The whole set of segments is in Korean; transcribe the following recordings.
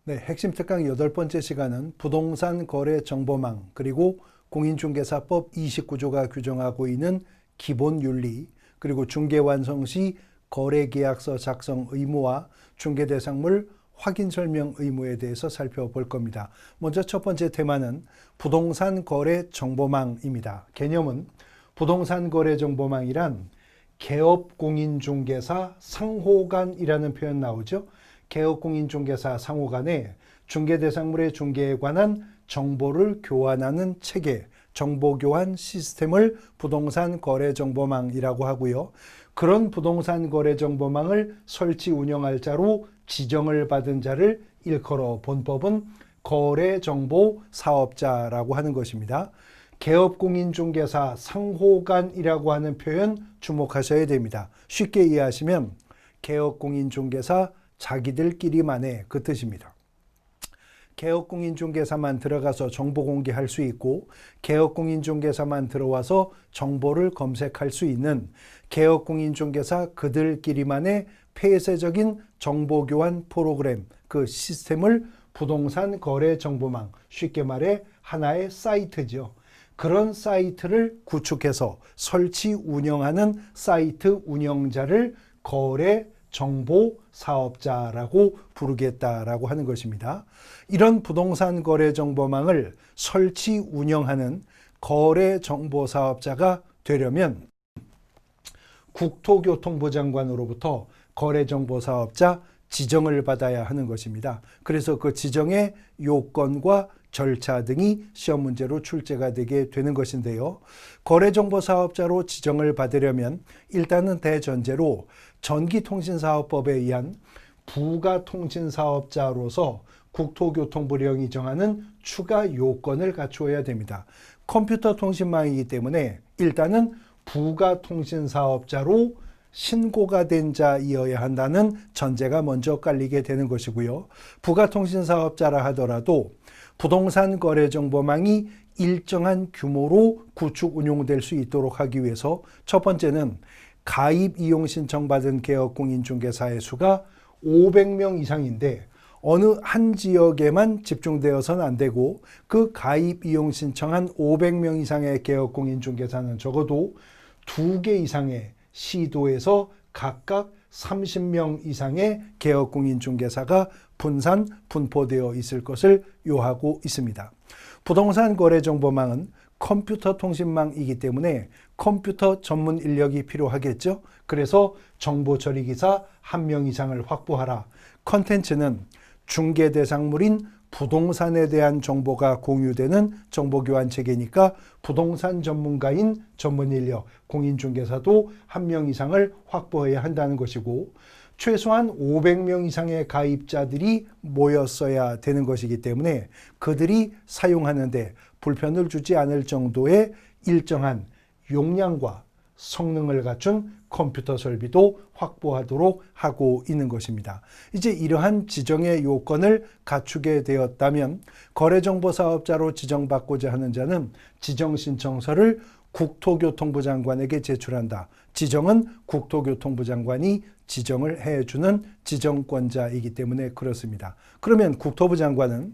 네, 핵심 특강 8번째 시간은 부동산 거래 정보망 그리고 공인중개사법 29조가 규정하고 있는 기본 윤리 그리고 중개 완성 시 거래계약서 작성 의무와 중개대상물 확인 설명 의무에 대해서 살펴볼 겁니다. 먼저 첫 번째 테마는 부동산 거래 정보망입니다. 개념은 부동산 거래 정보망이란 개업공인중개사 상호간이라는 표현 나오죠. 개업공인중개사 상호간에 중개대상물의 중개에 관한 정보를 교환하는 체계, 정보교환 시스템을 부동산 거래정보망이라고 하고요. 그런 부동산 거래정보망을 설치 운영할 자로 지정을 받은 자를 일컬어 본법은 거래정보사업자라고 하는 것입니다. 개업공인중개사 상호간이라고 하는 표현 주목하셔야 됩니다. 쉽게 이해하시면 개업공인중개사 자기들끼리만의 그 뜻입니다. 개업공인중개사만 들어가서 정보 공개할 수 있고 개업공인중개사만 들어와서 정보를 검색할 수 있는 개업공인중개사 그들끼리만의 폐쇄적인 정보교환 프로그램, 그 시스템을 부동산 거래정보망, 쉽게 말해 하나의 사이트죠. 그런 사이트를 구축해서 설치 운영하는 사이트 운영자를 거래 정보 사업자라고 부르겠다라고 하는 것입니다. 이런 부동산 거래 정보망을 설치 운영하는 거래 정보 사업자가 되려면 국토교통부 장관으로부터 거래 정보 사업자 지정을 받아야 하는 것입니다. 그래서 그 지정의 요건과 절차 등이 시험 문제로 출제가 되게 되는 것인데요. 거래정보사업자로 지정을 받으려면 일단은 대전제로 전기통신사업법에 의한 부가통신사업자로서 국토교통부령이 정하는 추가 요건을 갖추어야 됩니다. 컴퓨터 통신망이기 때문에 일단은 부가통신사업자로 신고가 된 자이어야 한다는 전제가 먼저 깔리게 되는 것이고요. 부가통신사업자라 하더라도 부동산 거래정보망이 일정한 규모로 구축 운용될 수 있도록 하기 위해서 첫 번째는 가입 이용 신청받은 개업공인중개사의 수가 500명 이상인데 어느 한 지역에만 집중되어서는 안 되고 그 가입 이용 신청한 500명 이상의 개업공인중개사는 적어도 2개 이상의 시도에서 각각 30명 이상의 개업공인중개사가 분포되어 있을 것을 요하고 있습니다. 부동산 거래정보망은 컴퓨터 통신망이기 때문에 컴퓨터 전문 인력이 필요하겠죠. 그래서 정보처리기사 1명 이상을 확보하라. 컨텐츠는 중개대상물인 부동산에 대한 정보가 공유되는 정보교환 체계니까 부동산 전문가인 전문인력, 공인중개사도 1명 이상을 확보해야 한다는 것이고 최소한 500명 이상의 가입자들이 모였어야 되는 것이기 때문에 그들이 사용하는데 불편을 주지 않을 정도의 일정한 용량과 성능을 갖춘 컴퓨터 설비도 확보하도록 하고 있는 것입니다. 이제 이러한 지정의 요건을 갖추게 되었다면 거래정보사업자로 지정받고자 하는 자는 지정신청서를 국토교통부 장관에게 제출한다. 지정은 국토교통부 장관이 지정을 해주는 지정권자이기 때문에 그렇습니다. 그러면 국토부 장관은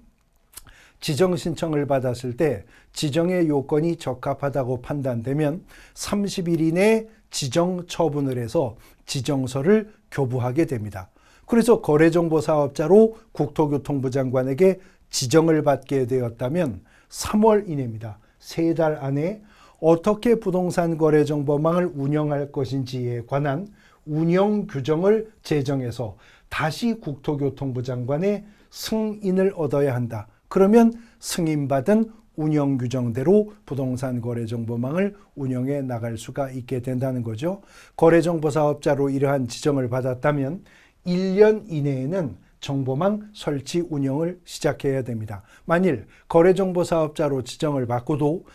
지정 신청을 받았을 때 지정의 요건이 적합하다고 판단되면 30일 이내에 지정 처분을 해서 지정서를 교부하게 됩니다. 그래서 거래정보사업자로 국토교통부 장관에게 지정을 받게 되었다면 3월 이내입니다. 3달 안에 어떻게 부동산 거래정보망을 운영할 것인지에 관한 운영 규정을 제정해서 다시 국토교통부 장관의 승인을 얻어야 한다. 그러면 승인받은 운영 규정대로 부동산 거래정보망을 운영해 나갈 수가 있게 된다는 거죠. 거래정보사업자로 이러한 지정을 받았다면 1년 이내에는 정보망 설치 운영을 시작해야 됩니다. 만일 거래정보사업자로 지정을 받고도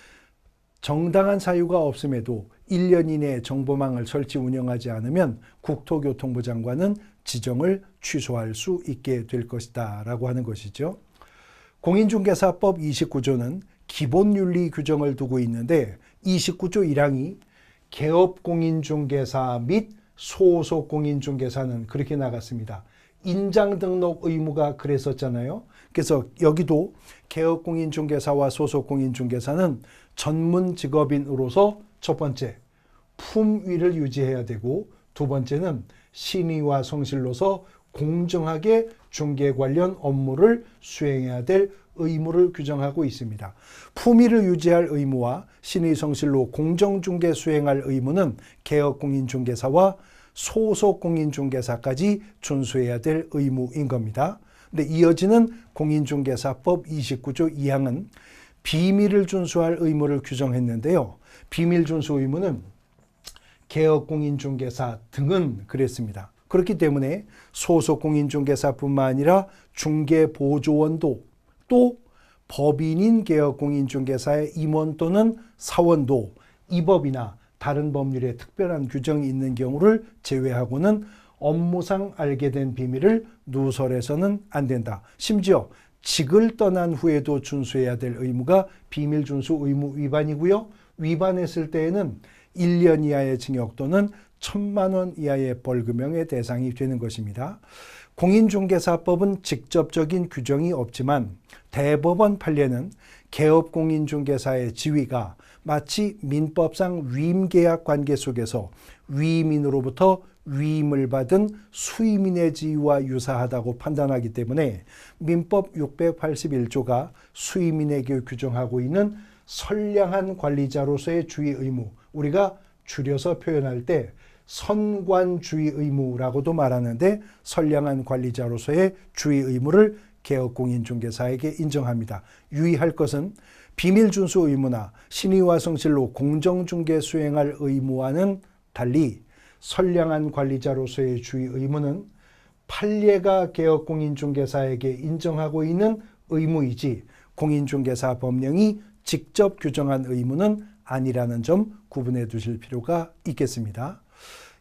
정당한 사유가 없음에도 1년 이내에 정보망을 설치 운영하지 않으면 국토교통부 장관은 지정을 취소할 수 있게 될 것이다 라고 하는 것이죠. 공인중개사법 29조는 기본윤리 규정을 두고 있는데 29조 1항이 개업공인중개사 및 소속공인중개사는 그렇게 나갔습니다. 인장 등록 의무가 그랬었잖아요. 그래서 여기도 개업공인중개사와 소속공인중개사는 전문 직업인으로서 첫 번째, 품위를 유지해야 되고 두 번째는 신의와 성실로서 공정하게 중개 관련 업무를 수행해야 될 의무를 규정하고 있습니다. 품위를 유지할 의무와 신의 성실로 공정중개 수행할 의무는 개업공인중개사와 소속공인중개사까지 준수해야 될 의무인 겁니다. 근데 이어지는 공인중개사법 29조 2항은 비밀을 준수할 의무를 규정했는데요. 비밀 준수 의무는 개업공인중개사 등은 그랬습니다. 그렇기 때문에 소속공인중개사뿐만 아니라 중개보조원도 또 법인인 개업공인중개사의 임원 또는 사원도 이 법이나 다른 법률에 특별한 규정이 있는 경우를 제외하고는 업무상 알게 된 비밀을 누설해서는 안 된다. 심지어 직을 떠난 후에도 준수해야 될 의무가 비밀 준수 의무 위반이고요. 위반했을 때에는 1년 이하의 징역 또는 1,000만 원 이하의 벌금형의 대상이 되는 것입니다. 공인중개사법은 직접적인 규정이 없지만 대법원 판례는 개업공인중개사의 지위가 마치 민법상 위임계약 관계 속에서 위임인으로부터 위임을 받은 수임인의 지위와 유사하다고 판단하기 때문에 민법 681조가 수임인에게 규정하고 있는 선량한 관리자로서의 주의 의무, 우리가 줄여서 표현할 때 선관주의 의무라고도 말하는데 선량한 관리자로서의 주의 의무를 개업공인중개사에게 인정합니다. 유의할 것은 비밀 준수 의무나 신의와 성실로 공정중개 수행할 의무와는 달리 선량한 관리자로서의 주의 의무는 판례가 개업공인중개사에게 인정하고 있는 의무이지 공인중개사 법령이 직접 규정한 의무는 아니라는 점 구분해 두실 필요가 있겠습니다.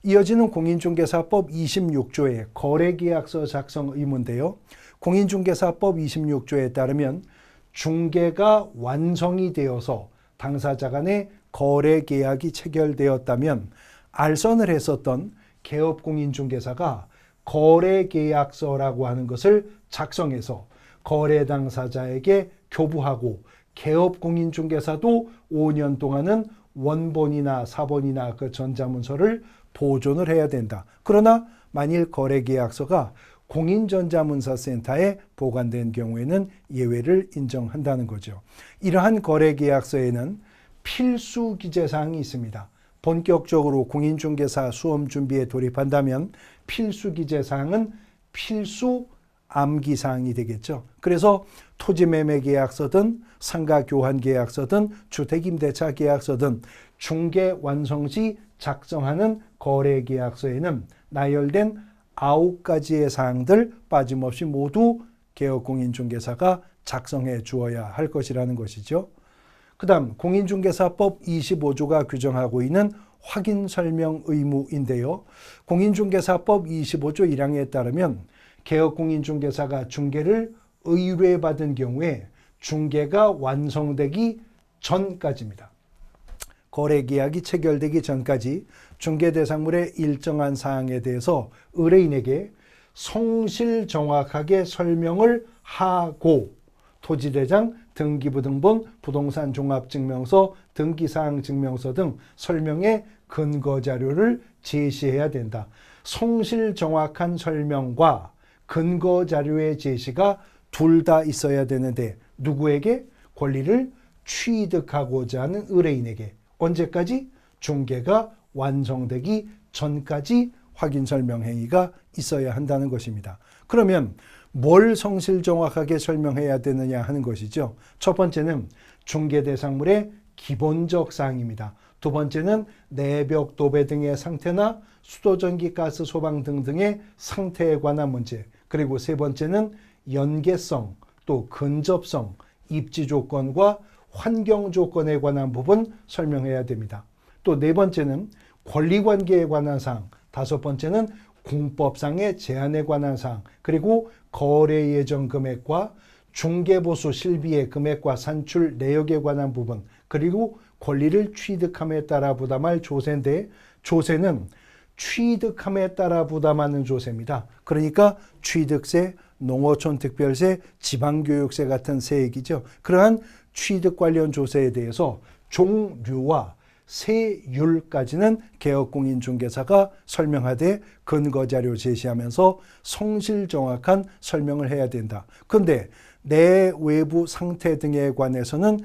이어지는 공인중개사법 26조의 거래계약서 작성 의무인데요. 공인중개사법 26조에 따르면 중개가 완성이 되어서 당사자 간의 거래계약이 체결되었다면 알선을 했었던 개업공인중개사가 거래계약서라고 하는 것을 작성해서 거래 당사자에게 교부하고 개업공인중개사도 5년 동안은 원본이나 사본이나 그 전자문서를 보존을 해야 된다. 그러나 만일 거래계약서가 공인전자문서센터에 보관된 경우에는 예외를 인정한다는 거죠. 이러한 거래계약서에는 필수 기재사항이 있습니다. 본격적으로 공인중개사 수험 준비에 돌입한다면 필수 기재사항은 필수 암기사항이 되겠죠. 그래서 토지매매계약서든 상가교환계약서든 주택임대차계약서든 중개 완성 시 작성하는 거래계약서에는 나열된 9가지의 사항들 빠짐없이 모두 개업공인중개사가 작성해 주어야 할 것이라는 것이죠. 그 다음 공인중개사법 25조가 규정하고 있는 확인설명 의무인데요. 공인중개사법 25조 1항에 따르면 개업공인중개사가 중개를 의뢰받은 경우에 중개가 완성되기 전까지입니다. 거래계약이 체결되기 전까지 중개대상물의 일정한 사항에 대해서 의뢰인에게 성실 정확하게 설명을 하고 토지대장, 등기부등본, 부동산 종합증명서, 등기사항 증명서 등 설명의 근거자료를 제시해야 된다. 성실 정확한 설명과 근거자료의 제시가 둘 다 있어야 되는데 누구에게? 권리를 취득하고자 하는 의뢰인에게. 언제까지? 중개가 완성되기 전까지 확인설명 행위가 있어야 한다는 것입니다. 그러면 뭘 성실 정확하게 설명해야 되느냐 하는 것이죠. 첫 번째는 중개대상물의 기본적 사항입니다. 두 번째는 내벽, 도배 등의 상태나 수도전기, 가스, 소방 등등의 상태에 관한 문제. 그리고 세 번째는 연계성, 또 근접성, 입지 조건과 환경 조건에 관한 부분 설명해야 됩니다. 또 네 번째는 권리관계에 관한 사항, 다섯 번째는 공법상의 제한에 관한 사항, 그리고 거래 예정 금액과 중개보수 실비의 금액과 산출 내역에 관한 부분, 그리고 권리를 취득함에 따라 부담할 조세인데 조세는 취득함에 따라 부담하는 조세입니다. 그러니까 취득세, 농어촌 특별세, 지방교육세 같은 세액이죠. 그러한 취득 관련 조세에 대해서 종류와 세율까지는 개업공인중개사가 설명하되 근거자료 제시하면서 성실 정확한 설명을 해야 된다. 그런데 내 외부 상태 등에 관해서는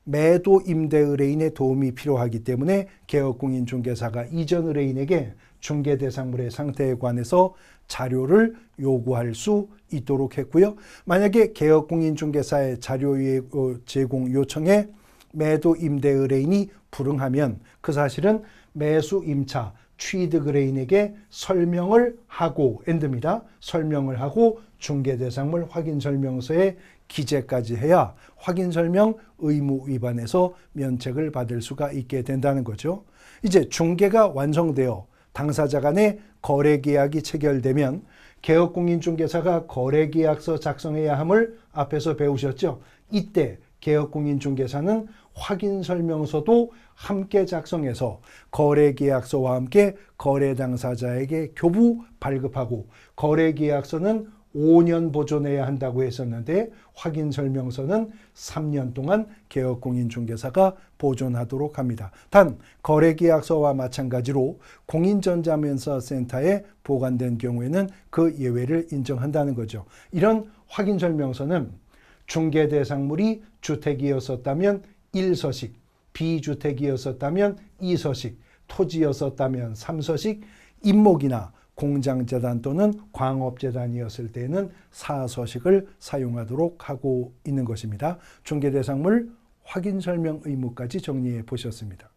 매도 임대 의뢰인의 도움이 필요하기 때문에 개업공인중개사가 이전 의뢰인에게 중개대상물의 상태에 관해서 자료를 요구할 수 있도록 했고요. 만약에 개업공인중개사의 자료 제공 요청에 매도 임대 의뢰인이 불응하면 그 사실은 매수 임차 취득 의뢰인에게 설명을 하고 엔드입니다. 설명을 하고 중개대상물 확인설명서에 기재까지 해야 확인설명 의무 위반에서 면책을 받을 수가 있게 된다는 거죠. 이제 중개가 완성되어 당사자 간의 거래계약이 체결되면 개업공인중개사가 거래계약서 작성해야 함을 앞에서 배우셨죠. 이때 개업공인중개사는 확인설명서도 함께 작성해서 거래계약서와 함께 거래 당사자에게 교부 발급하고 거래계약서는 5년 보존해야 한다고 했었는데 확인설명서는 3년 동안 개업공인중개사가 보존하도록 합니다. 단 거래계약서와 마찬가지로 공인전자면서센터에 보관된 경우에는 그 예외를 인정한다는 거죠. 이런 확인설명서는 중개대상물이 주택이었었다면 1서식, 비주택이었었다면 2서식, 토지였었다면 3서식, 임목이나 공장재단 또는 광업재단이었을 때는 4서식을 사용하도록 하고 있는 것입니다. 중개대상물 확인설명 의무까지 정리해 보셨습니다.